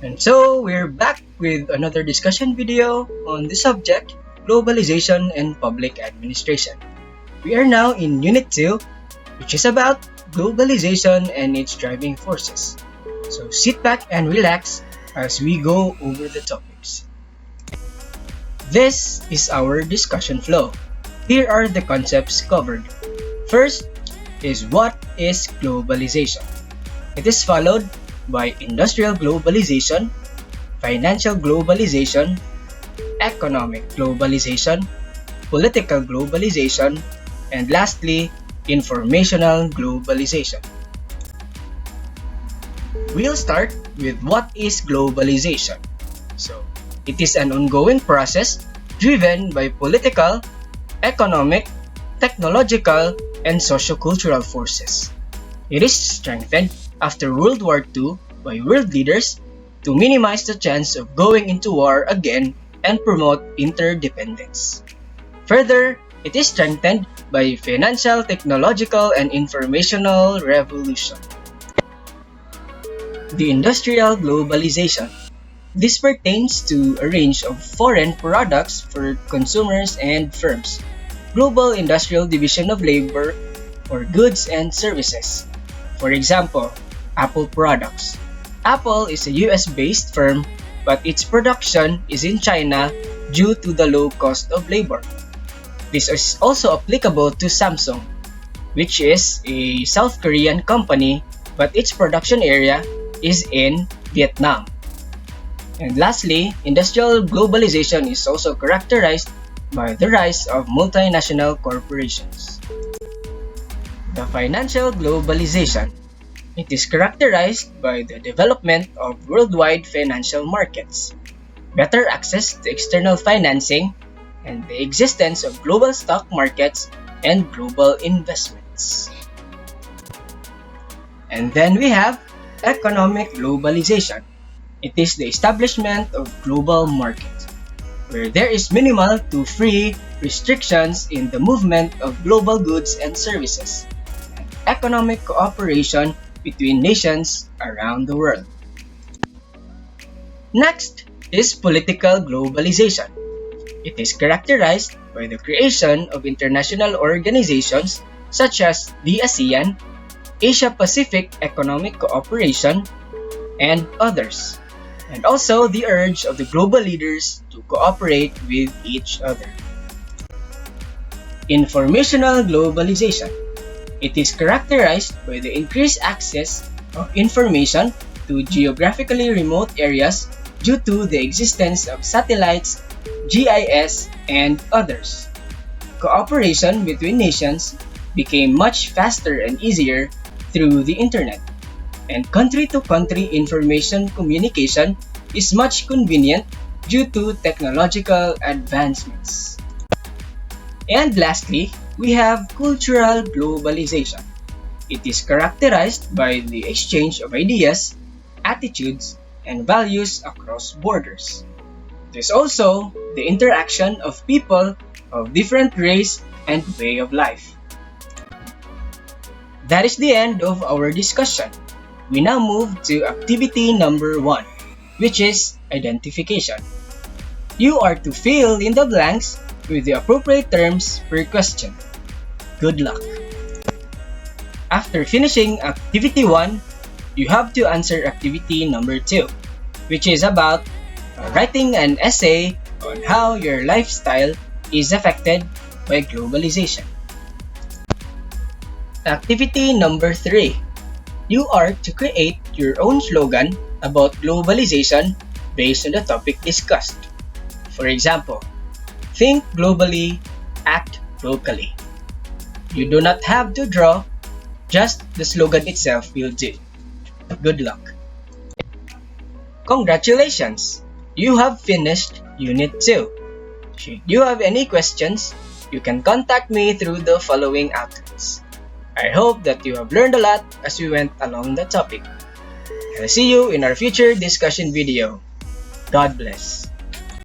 And so we're back with another discussion video on the subject Globalization and Public Administration. We are now in Unit 2, which is about globalization and its driving forces. So sit back and relax as we go over the topics. This is our discussion flow. Here are the concepts covered. First is what is globalization. It is followed by industrial globalization, financial globalization, economic globalization, political globalization, and lastly, informational globalization. We'll start with what is globalization. So, it is an ongoing process driven by political, economic, technological, and sociocultural forces. It is strengthened after World War II by world leaders to minimize the chance of going into war again and promote interdependence. Further, it is strengthened by financial, technological, and informational revolution. The Industrial Globalization. This pertains to a range of foreign products for consumers and firms. Global industrial division of labor for goods and services. For example, Apple products. Apple is a US-based firm, but its production is in China due to the low cost of labor. This is also applicable to Samsung, which is a South Korean company, but its production area is in Vietnam. And lastly, industrial globalization is also characterized by the rise of multinational corporations. The financial globalization. It is characterized by the development of worldwide financial markets, better access to external financing, and the existence of global stock markets and global investments. And then we have economic globalization. It is the establishment of global markets, where there is minimal to free restrictions in the movement of global goods and services, and economic cooperation between nations around the world. Next is political globalization. It is characterized by the creation of international organizations such as the ASEAN, Asia-Pacific Economic Cooperation, and others, and also the urge of the global leaders to cooperate with each other. Informational globalization. It is characterized by the increased access of information to geographically remote areas due to the existence of satellites, GIS, and others. Cooperation between nations became much faster and easier through the internet, and country-to-country information communication is much convenient due to technological advancements. And lastly, we have cultural globalization. It is characterized by the exchange of ideas, attitudes, and values across borders. There's also the interaction of people of different race and way of life. That is the end of our discussion. We now move to activity number 1, which is identification. You are to fill in the blanks with the appropriate terms per question. Good luck! After finishing activity 1, you have to answer activity number 2, which is about writing an essay on how your lifestyle is affected by globalization. Activity number 3. You are to create your own slogan about globalization based on the topic discussed. For example, think globally, act locally. You do not have to draw, just the slogan itself will do. Good luck! Congratulations! You have finished Unit 2. Should you have any questions, you can contact me through the following outlets. I hope that you have learned a lot as we went along the topic. I'll see you in our future discussion video. God bless.